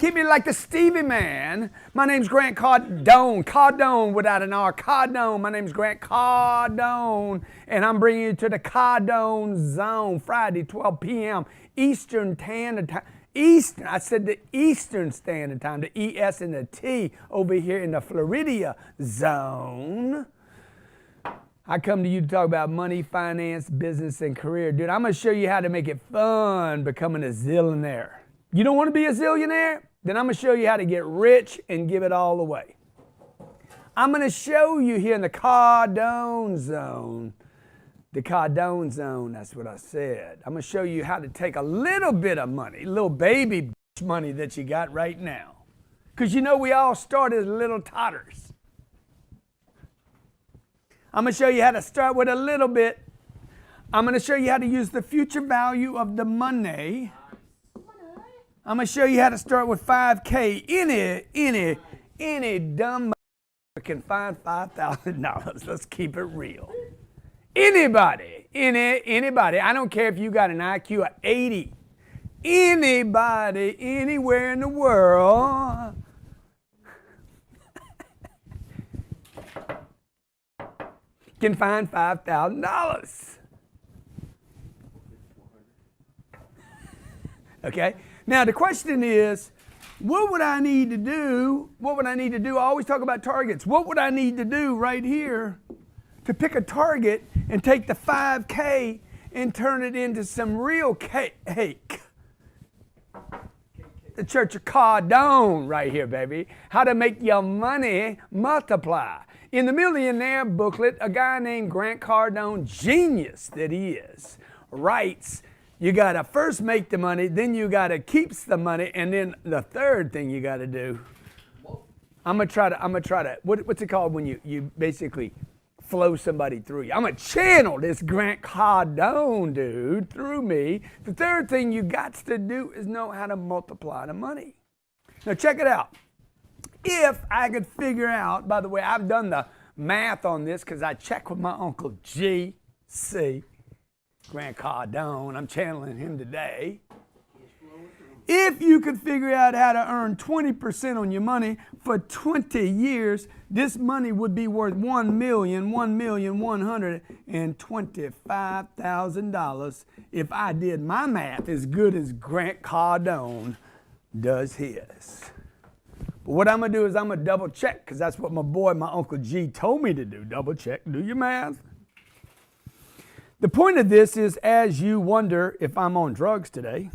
Keep me like the Stevie Man. My name's Grant Cardone. Cardone without an R. Cardone. My name's Grant Cardone. And I'm bringing you to the Cardone Zone. Friday, 12 p.m. Eastern Standard Time. Eastern, I said the Eastern Standard Time, the ES and the T over here in the Florida Zone. I come to you to talk about money, finance, business, and career. Dude, I'm going to show you how to make it fun becoming a zillionaire. You don't want to be a zillionaire? Then I'm going to show you how to get rich and give it all away. I'm going to show you here in the Cardone Zone. The Cardone Zone, that's what I said. I'm going to show you how to take a little bit of money, little baby money that you got right now. Because you know we all started as little totters. I'm going to show you how to start with a little bit. I'm going to show you how to use the future value of the money. I'm going to show you how to start with $5K. Any dumb can find $5,000. Let's keep it real. Anybody, I don't care if you got an IQ of 80. Anybody, anywhere in the world can find $5,000. Okay? Now the question is, what would I need to do? What would I need to do? I always talk about targets. What would I need to do right here to pick a target and take the 5K and turn it into some real cake? The Church of Cardone right here, baby. How to make your money multiply. In the Millionaire booklet, a guy named Grant Cardone, genius that he is, writes, you got to first make the money, then you got to keep the money, and then the third thing you got to do, I'm going to try to, what's it called when you basically flow somebody through you? I'm going to channel this Grant Cardone dude through me. The third thing you got to do is know how to multiply the money. Now check it out. If I could figure out, by the way, I've done the math on this because I checked with my Uncle G.C. Grant Cardone, I'm channeling him today. If you could figure out how to earn 20% on your money for 20 years, this money would be worth $1,125,000 if I did my math as good as Grant Cardone does his. But what I'm going to do is I'm going to double check, because that's what my boy, my Uncle G, told me to do. Double check, do your math. The point of this is, as you wonder if I'm on drugs today,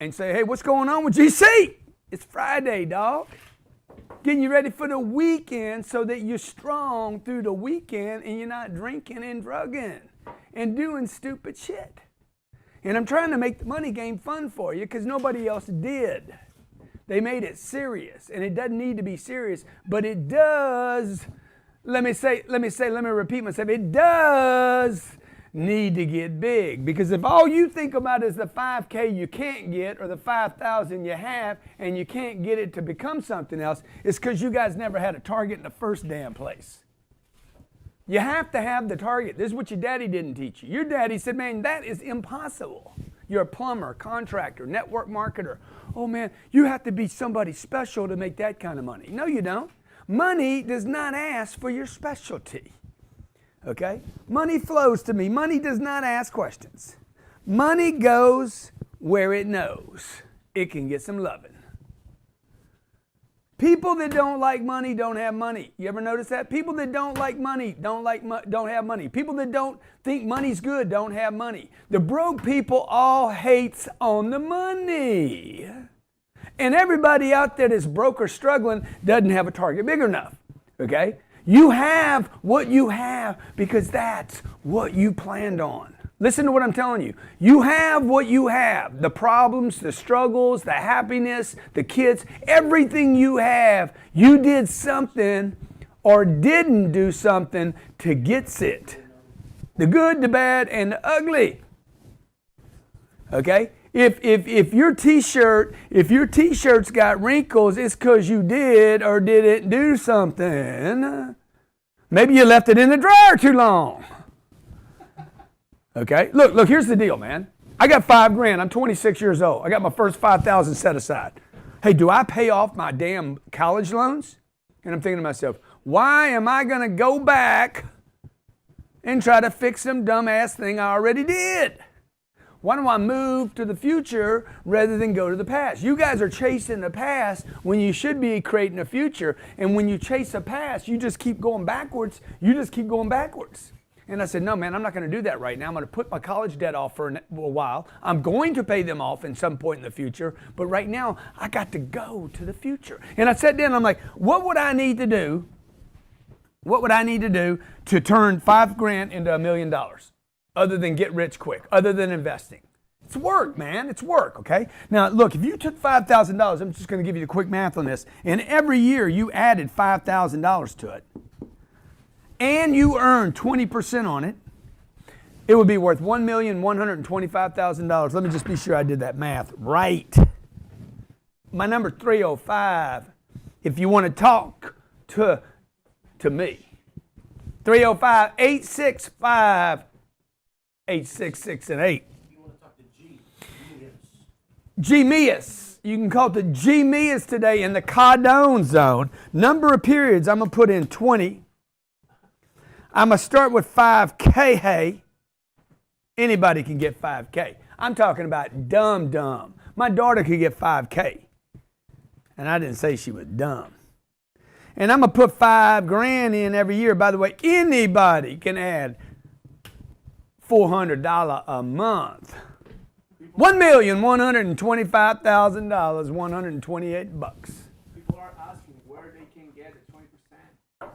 and say, hey, what's going on with GC? It's Friday, dog. Getting you ready for the weekend so that you're strong through the weekend and you're not drinking and drugging and doing stupid shit. And I'm trying to make the money game fun for you because nobody else did. They made it serious, and it doesn't need to be serious, but it does. Let me repeat myself. It does need to get big, because if all you think about is the 5K you can't get or the 5,000 you have and you can't get it to become something else, it's because you guys never had a target in the first damn place. You have to have the target. This is what your daddy didn't teach you. Your daddy said, man, that is impossible. You're a plumber, contractor, network marketer. Oh man, you have to be somebody special to make that kind of money. No, you don't. Money does not ask for your specialty. Okay? Money flows to me. Money does not ask questions. Money goes where it knows it can get some loving. People that don't like money don't have money. You ever notice that? People that don't like money don't have money. People that don't think money's good don't have money. The broke people all hates on the money. And everybody out there that's broke or struggling doesn't have a target big enough. Okay? You have what you have because that's what you planned on. Listen to what I'm telling you. You have what you have. The problems, the struggles, the happiness, the kids, everything you have, you did something or didn't do something to get it. The good, the bad, and the ugly. Okay? If your t-shirt's got wrinkles, it's because you did or didn't do something. Maybe you left it in the dryer too long. Okay? Look, here's the deal, man. I got $5,000. I'm 26 years old. I got my first $5,000 set aside. Hey, do I pay off my damn college loans? And I'm thinking to myself, why am I going to go back and try to fix some dumbass thing I already did? Why don't I move to the future rather than go to the past? You guys are chasing the past when you should be creating a future. And when you chase the past, you just keep going backwards. You just keep going backwards. And I said, no, man, I'm not going to do that right now. I'm going to put my college debt off for a while. I'm going to pay them off at some point in the future. But right now, I got to go to the future. And I sat down and I'm like, what would I need to do? What would I need to do to turn $5,000 into $1 million? Other than get rich quick, other than investing. It's work, man. It's work, okay? Now, look, if you took $5,000, I'm just going to give you the quick math on this, and every year you added $5,000 to it, and you earned 20% on it, it would be worth $1,125,000. Let me just be sure I did that math right. My number 305, if you want to talk to me, 305-865 866 and 8. You want to talk to G-Mias. You can call it the G-Mias today in the Cardone zone. Number of periods, I'm going to put in 20. I'm going to start with 5K. Hey, anybody can get 5K. I'm talking about dumb. My daughter could get 5K. And I didn't say she was dumb. And I'm going to put $5,000 in every year. By the way, anybody can add $400 a month. $1,125,000, 128 bucks. People are asking where they can get the 20%.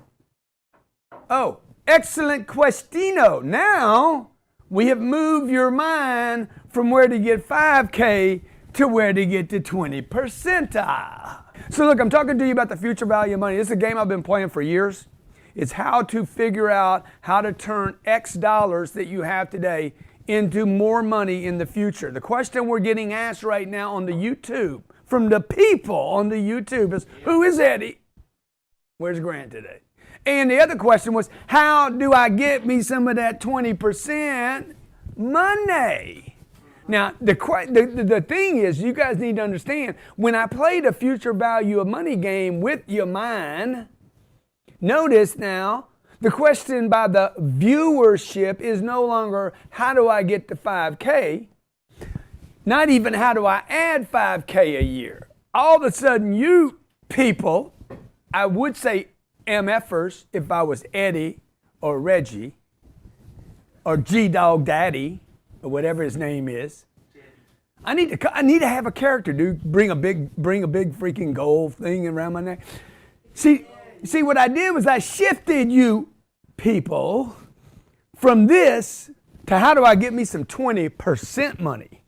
Oh, excellent questino. Now we have moved your mind from where to get 5K to where to get to 20%. So look, I'm talking to you about the future value of money. This is a game I've been playing for years. It's how to figure out how to turn X dollars that you have today into more money in the future. The question we're getting asked right now on the YouTube, from the people on the YouTube is, who is Eddie? Where's Grant today? And the other question was, how do I get me some of that 20% money? Now, the thing is, you guys need to understand, when I play the future value of money game with your mind, notice now, the question by the viewership is no longer, how do I get to 5K? Not even how do I add 5K a year. All of a sudden, you people, I would say MFers if I was Eddie or Reggie or G-Dog Daddy or whatever his name is. I need to have a character, dude. Bring a big freaking gold thing around my neck. See, what I did was I shifted you people from this to how do I get me some 20% money?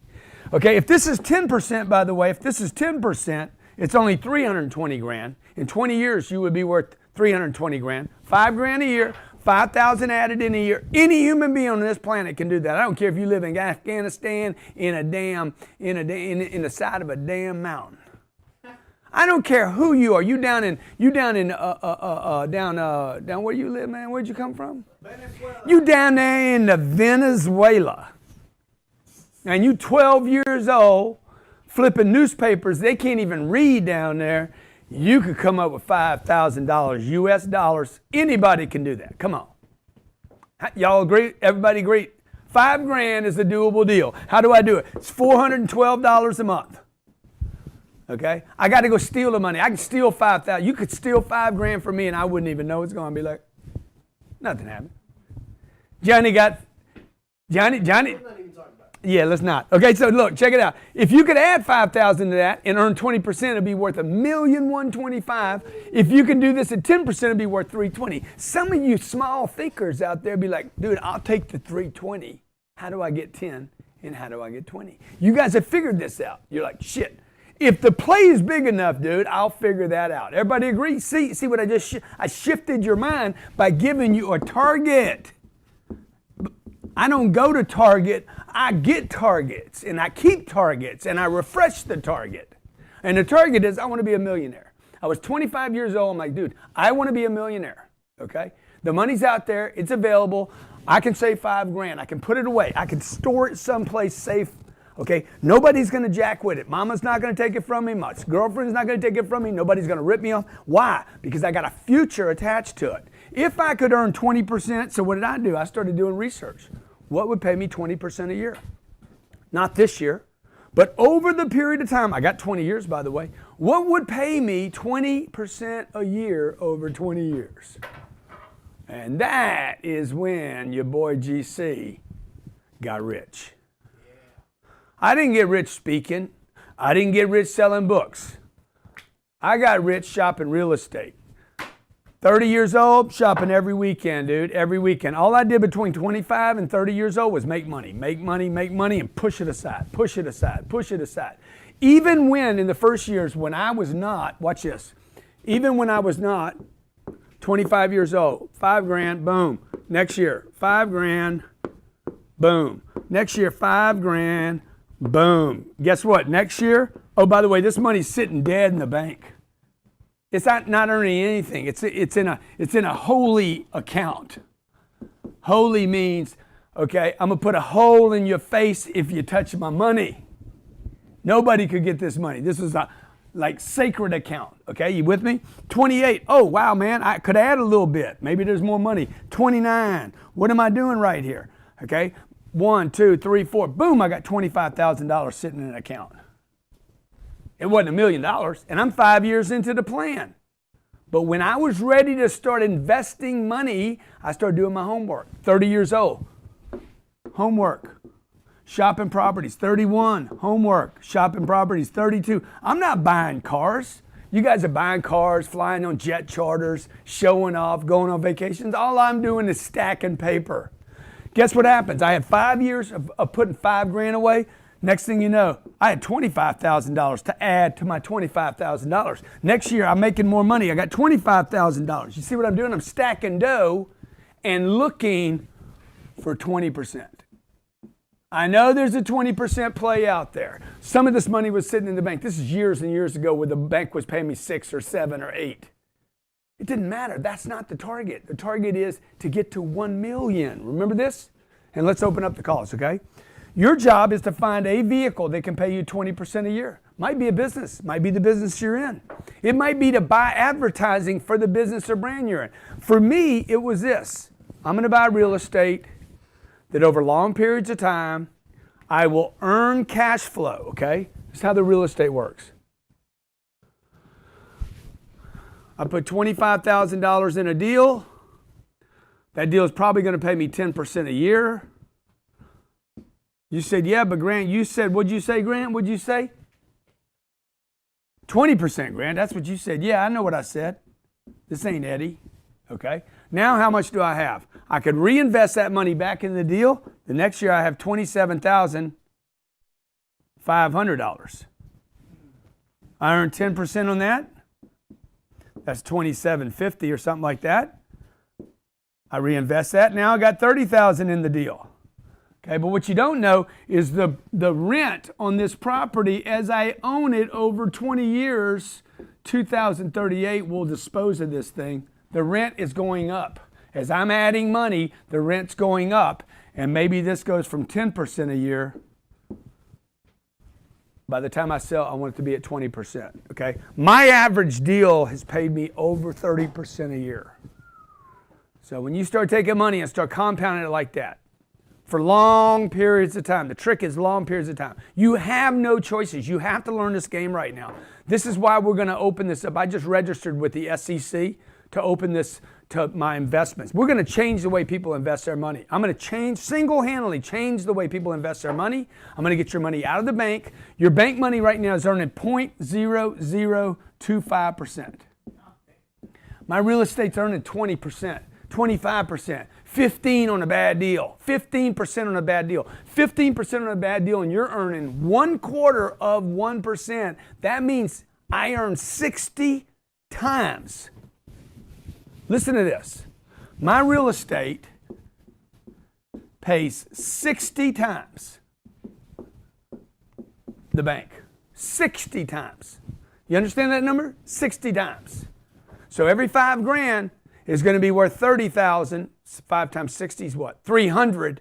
Okay, if this is 10%, by the way, if this is 10%, it's only $320,000. In 20 years, you would be worth $320,000. $5,000 a year, 5,000 added in a year. Any human being on this planet can do that. I don't care if you live in Afghanistan in the side of a damn mountain. I don't care who you are. You down where you live, man? Where'd you come from? Venezuela. You down there in Venezuela. And you 12 years old, flipping newspapers. They can't even read down there. You could come up with $5,000 US dollars. Anybody can do that. Come on. Y'all agree? Everybody agree? $5,000 is a doable deal. How do I do it? It's $412 a month. Okay? I got to go steal the money. I can steal $5,000. You could steal $5,000 from me and I wouldn't even know it's going to be like, nothing happened. Johnny. We're not even talking about it. Yeah, let's not. Okay, so look, check it out. If you could add 5,000 to that and earn 20%, it'd be worth $1,125,000. If you can do this at 10%, it'd be worth $320,000. Some of you small thinkers out there be like, dude, I'll take the $320,000. How do I get 10 and how do I get 20? You guys have figured this out. You're like, shit. If the play is big enough, dude, I'll figure that out. Everybody agree? See what I just I shifted your mind by giving you a target. I don't go to Target, I get targets, and I keep targets, and I refresh the target. And the target is, I want to be a millionaire. I was 25 years old, I'm like, dude, I want to be a millionaire, okay? The money's out there, it's available, I can save $5,000, I can put it away, I can store it someplace safe Okay, nobody's going to jack with it. Mama's not going to take it from me. My girlfriend's not going to take it from me. Nobody's going to rip me off. Why? Because I got a future attached to it. If I could earn 20%, so what did I do? I started doing research. What would pay me 20% a year? Not this year, but over the period of time, I got 20 years by the way, what would pay me 20% a year over 20 years? And that is when your boy GC got rich. I didn't get rich speaking. I didn't get rich selling books. I got rich shopping real estate. 30 years old, shopping every weekend, dude, every weekend. All I did between 25 and 30 years old was make money, and push it aside, push it aside, push it aside. Even when in the first years when I was not, watch this, even when I was not 25 years old, $5,000, boom. Next year, $5,000, boom. Next year, $5,000, boom. Guess what? Next year, oh, by the way, this money's sitting dead in the bank. It's not earning anything. It's in a holy account. Holy means, okay, I'm gonna put a hole in your face if you touch my money. Nobody could get this money. This is a like sacred account. Okay, you with me? 28. Oh wow, man, I could add a little bit. Maybe there's more money. 29. What am I doing right here? Okay, 1, 2, 3, 4. Boom! I got $25,000 sitting in an account. It wasn't $1 million, and I'm 5 years into the plan. But when I was ready to start investing money, I started doing my homework. 30 years old, homework, shopping properties. 31, homework, shopping properties. 32, I'm not buying cars. You guys are buying cars, flying on jet charters, showing off, going on vacations. All I'm doing is stacking paper. Guess what happens? I had 5 years of putting $5,000 away. Next thing you know, I had $25,000 to add to my $25,000. Next year, I'm making more money. I got $25,000. You see what I'm doing? I'm stacking dough and looking for 20%. I know there's a 20% play out there. Some of this money was sitting in the bank. This is years and years ago where the bank was paying me 6 or 7 or 8. It didn't matter. That's not the target. The target is to get to 1 million. Remember this? And let's open up the calls, okay? Your job is to find a vehicle that can pay you 20% a year. Might be a business, might be the business you're in. It might be to buy advertising for the business or brand you're in. For me, it was this. I'm gonna buy real estate that over long periods of time, I will earn cash flow, okay? That's how the real estate works. I put $25,000 in a deal. That deal is probably gonna pay me 10% a year. You said, yeah, but Grant, you said, what'd you say, Grant? What'd you say? 20%, Grant. That's what you said. Yeah, I know what I said. This ain't Eddie. Okay. Now how much do I have? I could reinvest that money back in the deal. The next year I have $27,500. I earned 10% on that. That's $27.50 or something like that. I reinvest that. Now I got $30,000 in the deal. Okay, but what you don't know is the rent on this property as I own it over 20 years, 2038 we'll dispose of this thing. The rent is going up. As I'm adding money, the rent's going up. And maybe this goes from 10% a year. By the time I sell, I want it to be at 20%. Okay? My average deal has paid me over 30% a year. So when you start taking money and start compounding it like that, for long periods of time. The trick is long periods of time. You have no choices. You have to learn this game right now. This is why we're going to open this up. I just registered with the SEC to open this to my investments. We're going to change the way people invest their money. I'm going to single-handedly change the way people invest their money. I'm going to get your money out of the bank. Your bank money right now is earning 0.0025%. My real estate's earning 20%, 25%. 15 on a bad deal, 15% on a bad deal, 15% on a bad deal, and you're earning 1/4%. That means I earn 60 times. Listen to this. My real estate pays 60 times the bank. 60 times. You understand that number? 60 times. So every $5,000 is going to be worth 30,000. 5 times 60 is what? 300.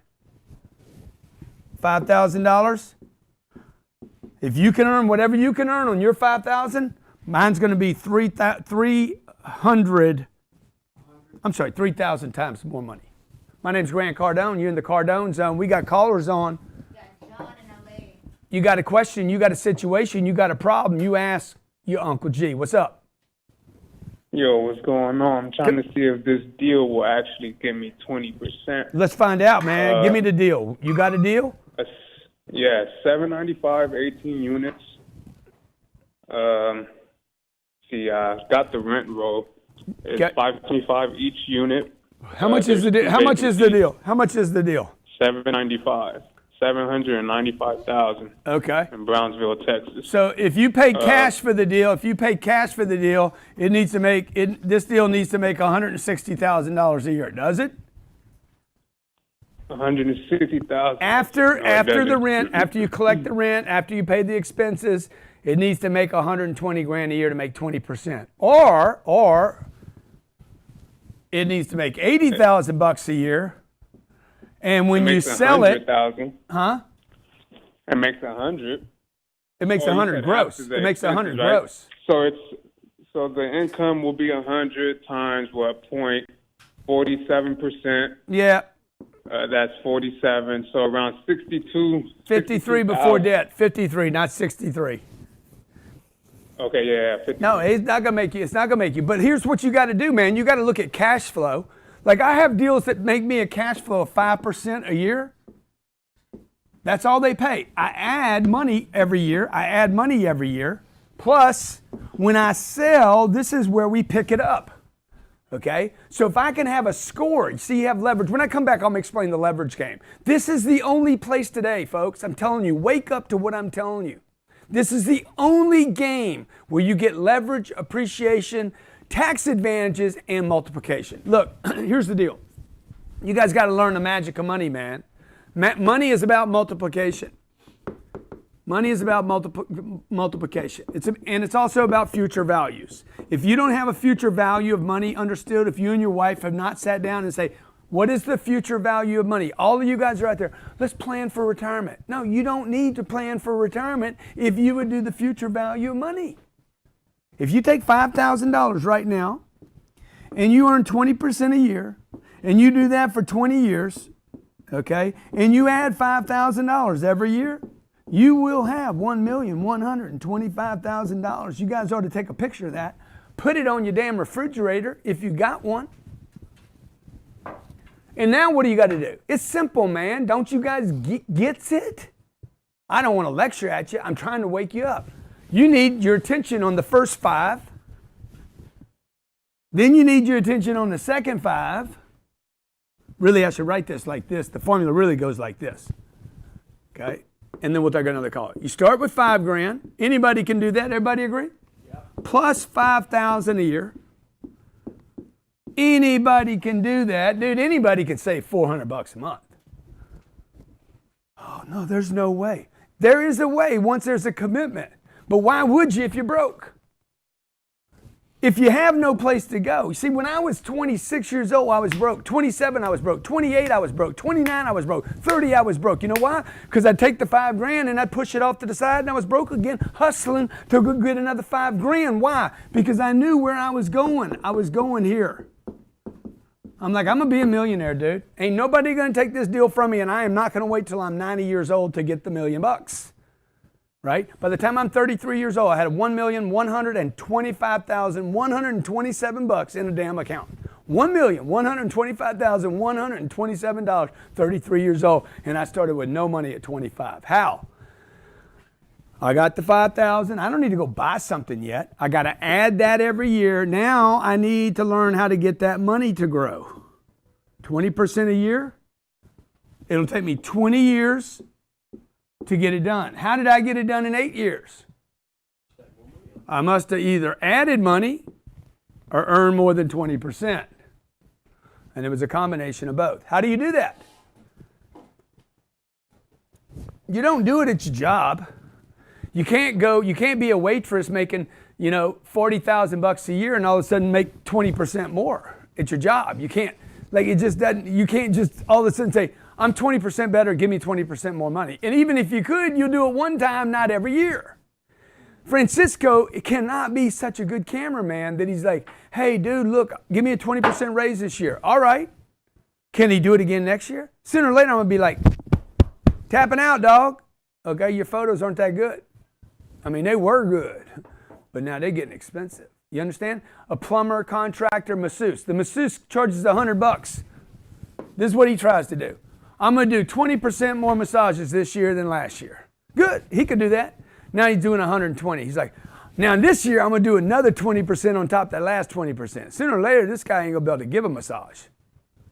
$5,000. If you can earn whatever you can earn on your 5,000, mine's going to be 3,000 times more money. My name's Grant Cardone. You're in the Cardone Zone. We got callers on. John in LA. You got a question, you got a situation, you got a problem, you ask your Uncle G. What's up? Yo, what's going on? I'm trying to see if this deal will actually give me 20%. Let's find out, man. Give me the deal. You got a deal? Yeah, 795, 18 units. See, I got the rent roll. It's $525 each unit. How much is the deal? How much is the deal? How much is the deal? 795,000. Okay. In Brownsville, Texas. So if you pay cash for the deal, it needs to make this deal needs to make $160,000 a year, does it? 160,000. After the rent, after you collect the rent, after you pay the expenses, it needs to make 120 grand a year to make 20%. Or it needs to make 80,000 bucks a year. And when you sell it, huh? It makes 100. It makes 100 gross. It makes 100 gross. So the income will be 100 times what? 0.47%. Yeah. That's 47. So around 62. 53 before debt. 53, not 63. Okay, yeah. 53. No, it's not gonna make you. It's not gonna make you. But here's what you got to do, man. You got to look at cash flow. Like I have deals that make me a cash flow of 5% a year. That's all they pay. I add money every year. Plus, when I sell, this is where we pick it up. Okay? So if I can have a score, you see you have leverage. When I come back, I'll explain the leverage game. This is the only place today, folks. I'm telling you, wake up to what I'm telling you. This is the only game where you get leverage, appreciation, tax advantages, and multiplication. Look, here's the deal. You guys got to learn the magic of money, man. Money is about multiplication. Money is about multiplication. It's also about future values. If you don't have a future value of money understood, if you and your wife have not sat down and say, what is the future value of money? All of you guys are out there, let's plan for retirement. No, you don't need to plan for retirement if you would do the future value of money. If you take $5,000 right now and you earn 20% a year and you do that for 20 years, okay, and you add $5,000 every year, you will have $1,125,000. You guys ought to take a picture of that. Put it on your damn refrigerator if you got one. And now what do you got to do? It's simple, man. Don't you guys get it? I don't want to lecture at you. I'm trying to wake you up. You need your attention on the first 5. Then you need your attention on the second 5. Really, I should write this like this. The formula really goes like this. Okay? And then we'll take another call. You start with $5,000. Anybody can do that. Everybody agree? Yeah. Plus $5,000 a year. Anybody can do that. Dude, anybody can save $400 a month. Oh, no, there's no way. There is a way once there's a commitment. But why would you if you're broke? If you have no place to go. You see, when I was 26 years old, I was broke. 27, I was broke. 28, I was broke. 29, I was broke. 30, I was broke. You know why? Because I'd take the $5,000 and I'd push it off to the side and I was broke again, hustling to go get another $5,000. Why? Because I knew where I was going. I was going here. I'm like, I'm going to be a millionaire, dude. Ain't nobody going to take this deal from me, and I am not going to wait till I'm 90 years old to get the $1 million. Right? By the time I'm 33 years old, I had $1,125,127 in a damn account. $1,125,127, 33 years old, and I started with no money at 25. How? I got the $5,000. I don't need to go buy something yet. I got to add that every year. Now I need to learn how to get that money to grow. 20% a year. It'll take me 20 years to get it done. How did I get it done in 8 years? I must have either added money or earned more than 20%. And it was a combination of both. How do you do that? You don't do it at your job. You can't be a waitress making, $40,000 a year and all of a sudden make 20% more at your job. You can't, it just doesn't, you can't just all of a sudden say, I'm 20% better, give me 20% more money. And even if you could, you'll do it one time, not every year. Francisco cannot be such a good cameraman that he's like, hey, dude, look, give me a 20% raise this year. All right. Can he do it again next year? Sooner or later, I'm going to be like, tapping out, dog. Okay, your photos aren't that good. I mean, they were good, but now they're getting expensive. You understand? A plumber, contractor, masseuse. The masseuse charges $100. This is what he tries to do. I'm going to do 20% more massages this year than last year. Good. He could do that. Now he's doing 120. He's like, now this year I'm going to do another 20% on top of that last 20%. Sooner or later, this guy ain't going to be able to give a massage.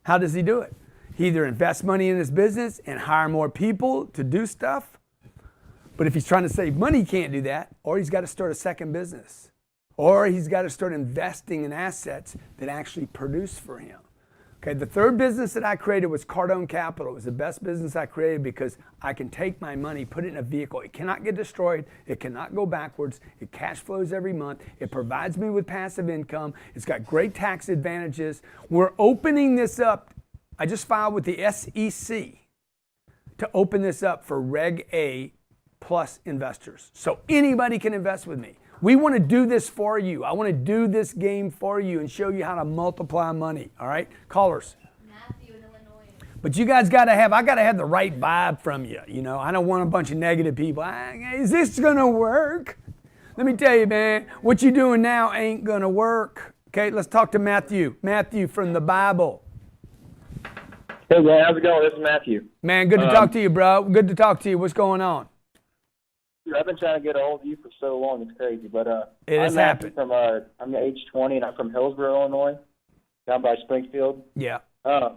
How does he do it? He either invests money in his business and hire more people to do stuff. But if he's trying to save money, he can't do that. Or he's got to start a second business. Or he's got to start investing in assets that actually produce for him. Okay, the third business that I created was Cardone Capital. It was the best business I created because I can take my money, put it in a vehicle. It cannot get destroyed. It cannot go backwards. It cash flows every month. It provides me with passive income. It's got great tax advantages. We're opening this up. I just filed with the SEC to open this up for Reg A plus investors. So anybody can invest with me. We want to do this for you. I want to do this game for you and show you how to multiply money. All right? Callers. Matthew in Illinois. But you guys got to have the right vibe from you. You know, I don't want a bunch of negative people. Is this going to work? Let me tell you, man, what you're doing now ain't going to work. Okay, let's talk to Matthew. Matthew from the Bible. Hey, man, how's it going? This is Matthew. Man, good to talk to you, bro. Good to talk to you. What's going on? I've been trying to get a hold of you for so long, it's crazy. But It has I'm happened. I'm age 20, and I'm from Hillsborough, Illinois, down by Springfield. Yeah. I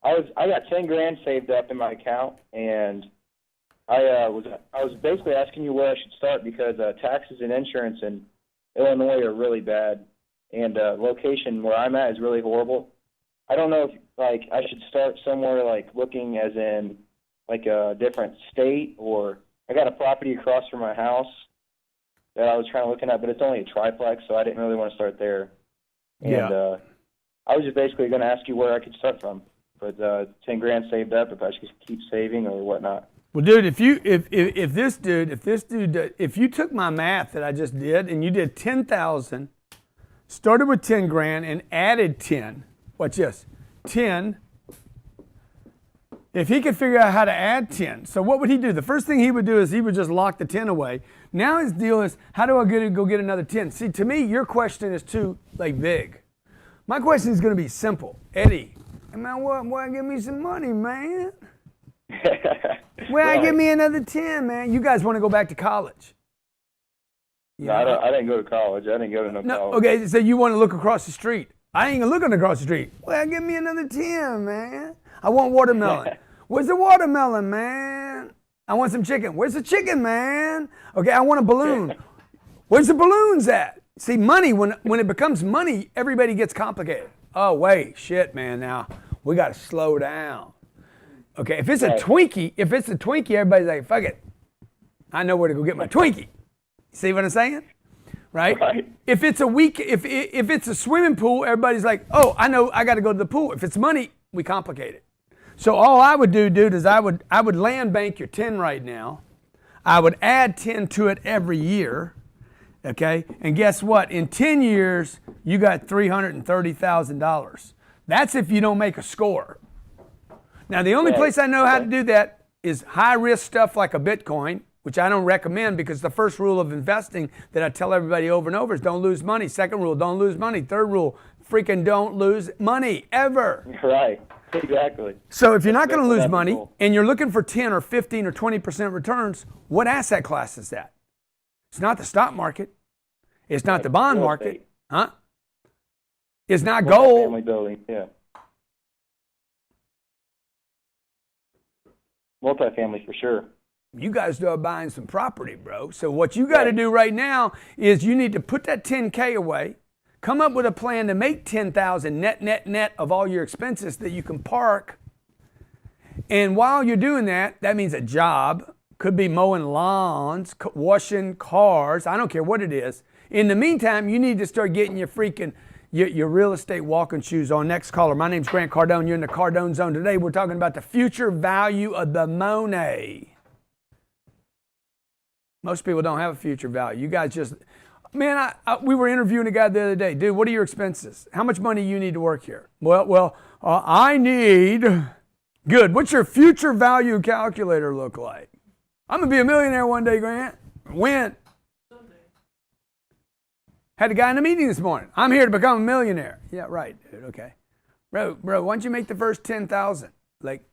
got 10 grand saved up in my account, and I was basically asking you where I should start because taxes and insurance in Illinois are really bad, and location where I'm at is really horrible. I don't know if I should start somewhere looking as in a different state, or I got a property across from my house that I was trying to look at, but it's only a triplex, so I didn't really want to start there. And I was just basically going to ask you where I could start from. But 10 grand saved up, if I should keep saving or whatnot. Well, dude, if you took my math that I just did and you did 10,000, started with 10 grand and added 10, watch this, 10. If he could figure out how to add 10, so what would he do? The first thing he would do is he would just lock the 10 away. Now his deal is, how do I go get another 10? See, to me, your question is too big. My question is going to be simple. Eddie, man, why give me some money, man? Well, give me another 10, man. You guys want to go back to college? No, I didn't go to college. I didn't go to no college. Okay, so you want to look across the street. I ain't looking across the street. Well, give me another 10, man. I want watermelon. Where's the watermelon, man? I want some chicken. Where's the chicken, man? Okay, I want a balloon. Where's the balloons at? See, money, when it becomes money, everybody gets complicated. Oh, wait, shit, man, now we got to slow down. Okay, if it's a Twinkie, everybody's like, fuck it. I know where to go get my Twinkie. See what I'm saying? Right? If it's if it's a swimming pool, everybody's like, oh, I know I got to go to the pool. If it's money, we complicate it. So all I would do, dude, is I would land bank your 10 right now. I would add 10 to it every year. Okay? And guess what? In 10 years, you got $330,000. That's if you don't make a score. Now, the only place I know how to do that is high-risk stuff like a Bitcoin, which I don't recommend because the first rule of investing that I tell everybody over and over is don't lose money. Second rule, don't lose money. Third rule, freaking don't lose money ever. Right. Exactly. So if you're not going to lose money and you're looking for 10 or 15 or 20% returns, what asset class is that? It's not the stock market. It's not the bond market. Huh? It's not gold. Family building, yeah. Multifamily for sure. You guys are buying some property, bro. So what you got to do right now is you need to put that 10K away, come up with a plan to make 10,000 net of all your expenses that you can park. And while you're doing that, that means a job. Could be mowing lawns, washing cars. I don't care what it is. In the meantime, you need to start getting your your real estate walking shoes on. Next caller. My name's Grant Cardone. You're in the Cardone Zone. Today we're talking about the future value of the money. Most people don't have a future value. You guys just, man, we were interviewing a guy the other day. Dude, what are your expenses? How much money you need to work here? I need, good. What's your future value calculator look like? I'm going to be a millionaire one day, Grant. When? Had a guy in a meeting this morning. I'm here to become a millionaire. Yeah, right, dude. Okay. Bro, why don't you make the first 10,000? Like,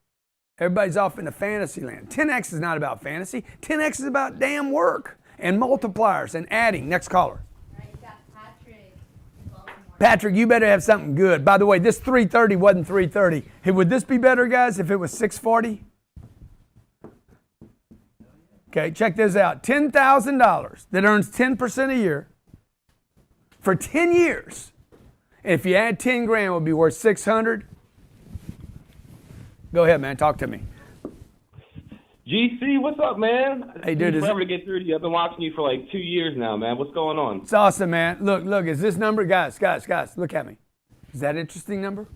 everybody's off into fantasy land. 10X is not about fantasy. 10X is about damn work and multipliers and adding. Next caller. All right, you got Patrick in Baltimore. Patrick, you better have something good. By the way, this 330 wasn't 330. Hey, would this be better, guys, if it was 640? Okay, check this out. $10,000 that earns 10% a year for 10 years. And if you add 10 grand, it would be worth 600. Go ahead, man. Talk to me. GC, what's up, man? Hey, dude. It's forever to get through to you. I've been watching you for like 2 years now, man. What's going on? It's awesome, man. Look, is this number, guys, look at me. Is that an interesting number?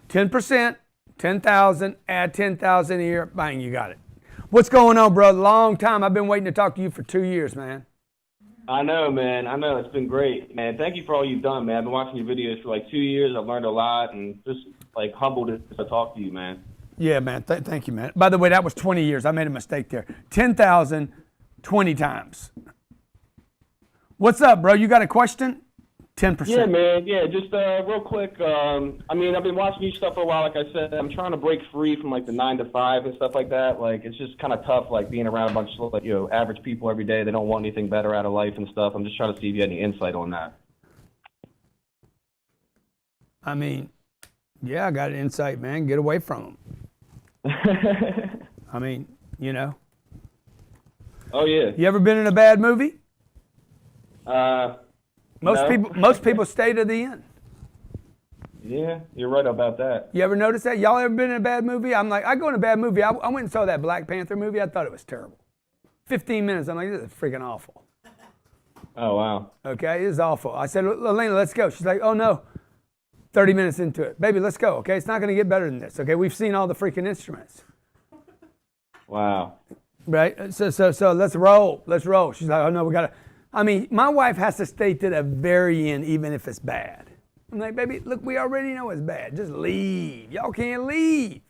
10%, 10,000, add 10,000 a year, bang, you got it. What's going on, bro? Long time. I've been waiting to talk to you for 2 years, man. I know, man. I know. It's been great, man. Thank you for all you've done, man. I've been watching your videos for like 2 years. I've learned a lot and just like humbled to talk to you, man. Yeah, man. Thank you, man. By the way, that was 20 years. I made a mistake there. 10,000, 20 times. What's up, bro? You got a question? 10%. Yeah, man. Yeah, just real quick. I mean, I've been watching your stuff for a while. Like I said, I'm trying to break free from like the 9 to 5 and stuff like that. Like, it's just kind of tough, like being around a bunch of like, average people every day. They don't want anything better out of life and stuff. I'm just trying to see if you had any insight on that. I mean, yeah, I got an insight, man. Get away from them. I mean, Oh yeah. You ever been in a bad movie? No. Most people stay to the end. Yeah, you're right about that. You ever notice that? Y'all ever been in a bad movie? I'm like, I go in a bad movie. I went and saw that Black Panther movie. I thought it was terrible. 15 minutes. I'm like, this is freaking awful. Oh wow. Okay, it is awful. I said, Elena, let's go. She's like, oh no. 30 minutes into it. Baby, let's go. Okay, it's not going to get better than this. Okay, we've seen all the freaking instruments. Wow. Right? So let's roll. Let's roll. She's like, oh no, we got to. I mean, my wife has to stay to the very end, even if it's bad. I'm like, baby, look, we already know it's bad. Just leave. Y'all can't leave.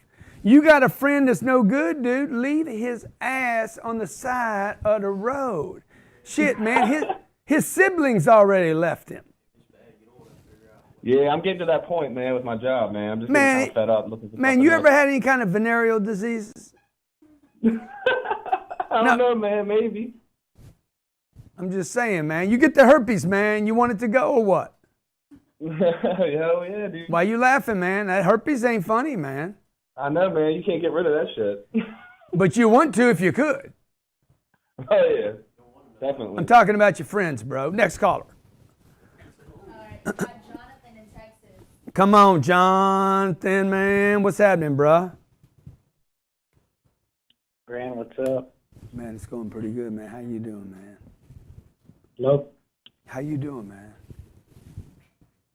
You got a friend that's no good, dude. Leave his ass on the side of the road. Shit, man, his siblings already left him. Yeah, I'm getting to that point, man, with my job, man. I'm just getting kind of fed up looking for Man, you something ever had any kind of venereal diseases? I don't know, man, maybe. I'm just saying, man. You get the herpes, man. You want it to go or what? Hell yeah, dude. Why you laughing, man? That herpes ain't funny, man. I know, man. You can't get rid of that shit. But you want to if you could. Oh, yeah. Definitely. I'm talking about your friends, bro. Next caller. All right, you got Jonathan in Texas. Come on, Jonathan, man. What's happening, bro? Grant, what's up? Man, it's going pretty good, man. How you doing, man? Hello? How you doing, man?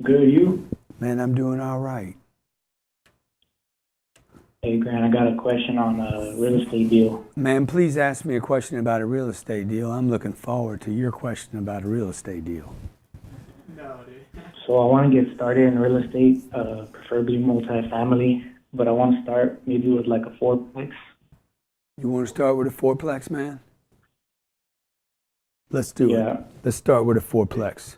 Good, you? Man, I'm doing all right. Hey, Grant, I got a question on a real estate deal. Man, please ask me a question about a real estate deal. I'm looking forward to your question about a real estate deal. No, dude. So I want to get started in real estate, preferably multifamily, but I want to start maybe with like a fourplex. You want to start with a fourplex, man? Let's do Yeah. it. Let's start with a fourplex.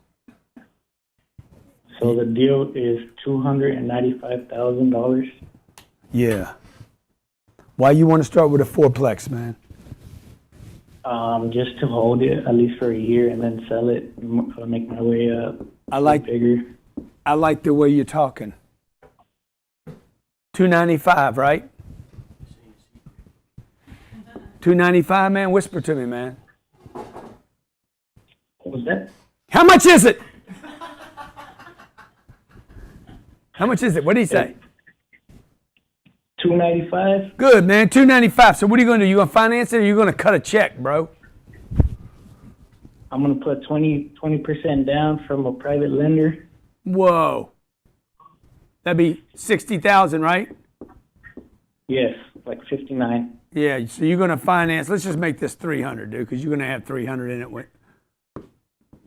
So the deal is $295,000. Yeah. Why you want to start with a fourplex, man? Just to hold it at least for a year and then sell it, make my way up. I like Bigger. I like the way you're talking. 295, right? 295, man. Whisper to me, man. What was that? How much is it? How much is it? What did he say? 295. Good, man. 295. So what are you going to do? You going to finance it or you going to cut a check, bro? I'm going to put 20% down from a private lender. Whoa. That'd be 60,000, right? Yes, like 59. Yeah, so you're going to finance, let's just make this 300, dude, because you're going to have 300 in it.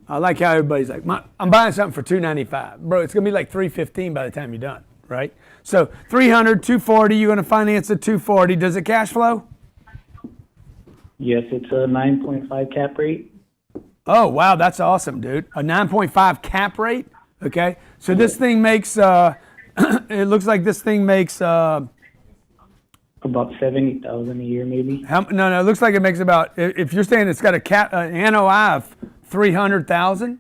I like how everybody's like, I'm buying something for 295. Bro, it's going to be like 315 by the time you're done, right? So 300, 240, you're going to finance at 240. Does it cash flow? Yes, it's a 9.5 cap rate. Oh, wow, that's awesome, dude. A 9.5 cap rate, okay? So this thing makes, it looks like this thing makes... About 70,000 a year, maybe. No, it looks like it makes about, if you're saying it's got an NOI of 300,000?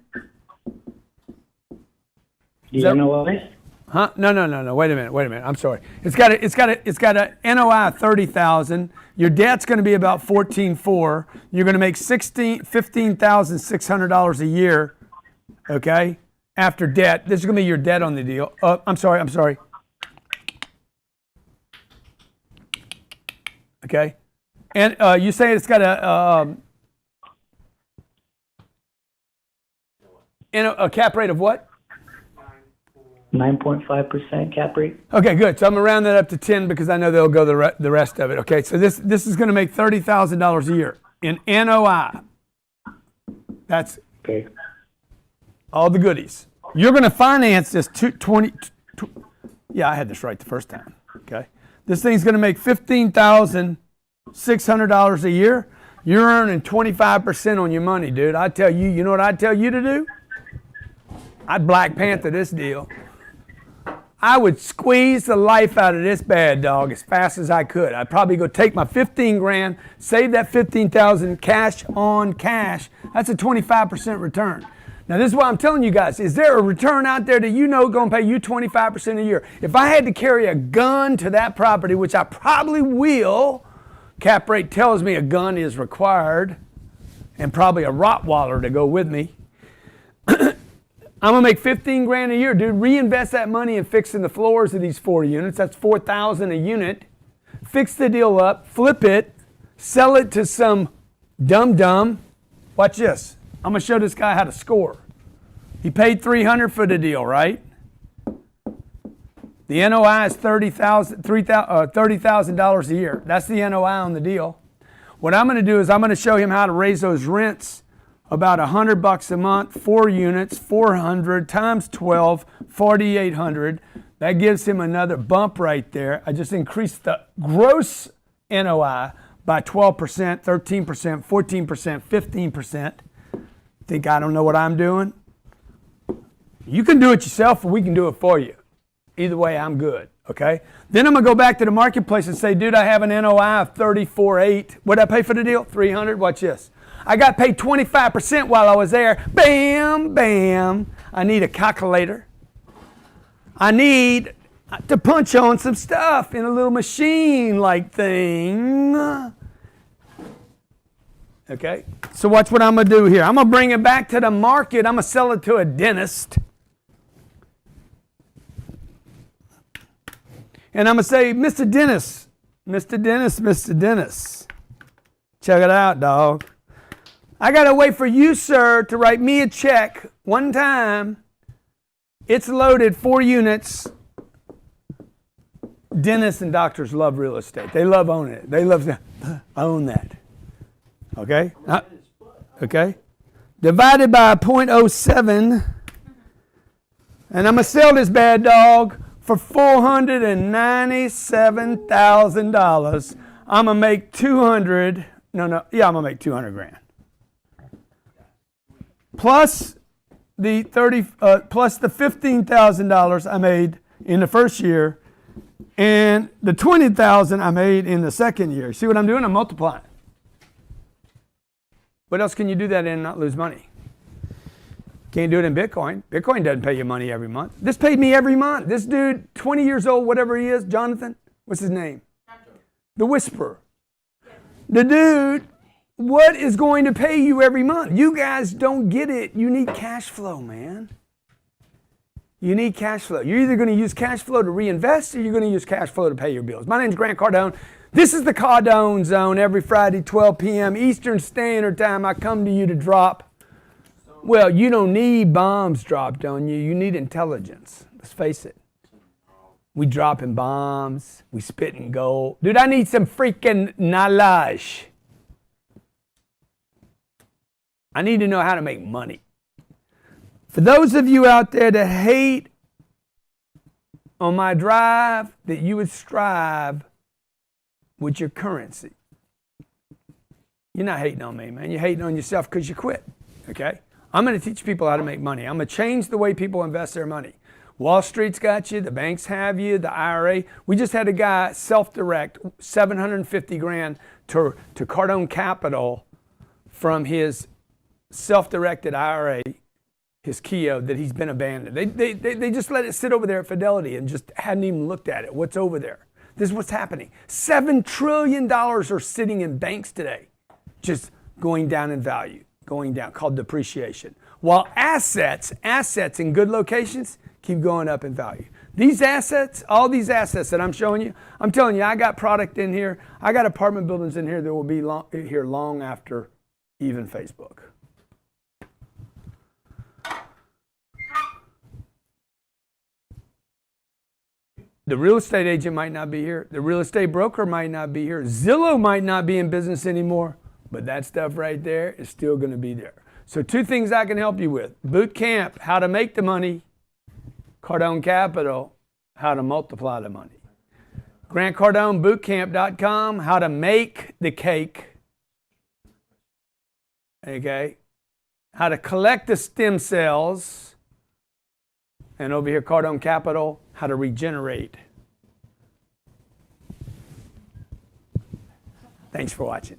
The NOI? Huh? No. Wait a minute. I'm sorry. It's got a NOI of 30,000. Your debt's going to be about 14.4. You're going to make $15,600 a year, okay? After debt. This is going to be your debt on the deal. I'm sorry. Okay, and you say it's got a cap rate of what? 9.5% cap rate. Okay, good. So I'm gonna round that up to 10 because I know they'll go the rest of it. Okay, so this is gonna make $30,000 a year in NOI. That's okay. All the goodies. You're gonna finance this 20. Yeah, I had this right the first time. Okay. This thing's going to make $15,600 a year. You're earning 25% on your money, dude. I tell you, you know what I'd tell you to do? I'd Black Panther this deal. I would squeeze the life out of this bad dog as fast as I could. I'd probably go take my 15 grand, save that 15,000 cash on cash. That's a 25% return. Now, this is what I'm telling you guys. Is there a return out there that you know going to pay you 25% a year? If I had to carry a gun to that property, which I probably will, cap rate tells me a gun is required, and probably a Rottweiler to go with me. I'm going to make 15 grand a year, dude. Reinvest that money in fixing the floors of these 4 units. That's 4,000 a unit. Fix the deal up, flip it, sell it to some dum-dum. Watch this. I'm going to show this guy how to score. He paid $300 for the deal, right? The NOI is $30,000 a year. That's the NOI on the deal. What I'm going to do is I'm going to show him how to raise those rents about $100 a month, 4 units, 400 times 12, 4,800. That gives him another bump right there. I just increased the gross NOI by 12%, 13%, 14%, 15%. Think I don't know what I'm doing? You can do it yourself or we can do it for you. Either way, I'm good, okay? Then I'm going to go back to the marketplace and say, dude, I have an NOI of 34.8. What did I pay for the deal? 300. Watch this. I got paid 25% while I was there. Bam, bam. I need a calculator. I need to punch on some stuff in a little machine-like thing. Okay, so watch what I'm going to do here. I'm going to bring it back to the market. I'm going to sell it to a dentist. And I'm going to say, Mr. Dennis, check it out, dog. I got to wait for you, sir, to write me a check one time. It's loaded, 4 units. Dentists and doctors love real estate. They love owning it. They love to own that. Okay? Okay? Divided by 0.07. And I'm going to sell this bad dog for $497,000. I'm going to make 200. I'm going to make 200 grand. Plus the $15,000 I made in the first year and the $20,000 I made in the second year. See what I'm doing? I'm multiplying. What else can you do that in and not lose money? Can't do it in Bitcoin. Bitcoin doesn't pay you money every month. This paid me every month. This dude, 20 years old, whatever he is, Jonathan, what's his name? The Whisperer. The dude, what is going to pay you every month? You guys don't get it. You need cash flow, man. You need cash flow. You're either going to use cash flow to reinvest or you're going to use cash flow to pay your bills. My name's Grant Cardone. This is the Cardone Zone every Friday, 12 p.m. Eastern Standard Time. I come to you to drop. So Well, you don't need bombs dropped on you. You need intelligence. Let's face it. We dropping bombs. We spitting gold. Dude, I need some freaking knowledge. I need to know how to make money. For those of you out there that hate on my drive, that you would strive with your currency. You're not hating on me, man. You're hating on yourself because you quit, okay? I'm going to teach people how to make money. I'm going to change the way people invest their money. Wall Street's got you. The banks have you. The IRA. We just had a guy self-direct $750,000 to Cardone Capital from his self-directed IRA, his Keo, that he's been abandoned. They just let it sit over there at Fidelity and just hadn't even looked at it. What's over there? This is what's happening. $7 trillion are sitting in banks today, just going down in value, going down, called depreciation. While assets in good locations keep going up in value. These assets, all these assets that I'm showing you, I'm telling you, I got product in here. I got apartment buildings in here that will be here long after even Facebook. The real estate agent might not be here. The real estate broker might not be here. Zillow might not be in business anymore. But that stuff right there is still going to be there. So 2 things I can help you with. Boot camp, how to make the money. Cardone Capital, how to multiply the money. GrantCardoneBootcamp.com, how to make the cake. Okay. How to collect the stem cells. And over here, Cardone Capital, how to regenerate. Thanks for watching.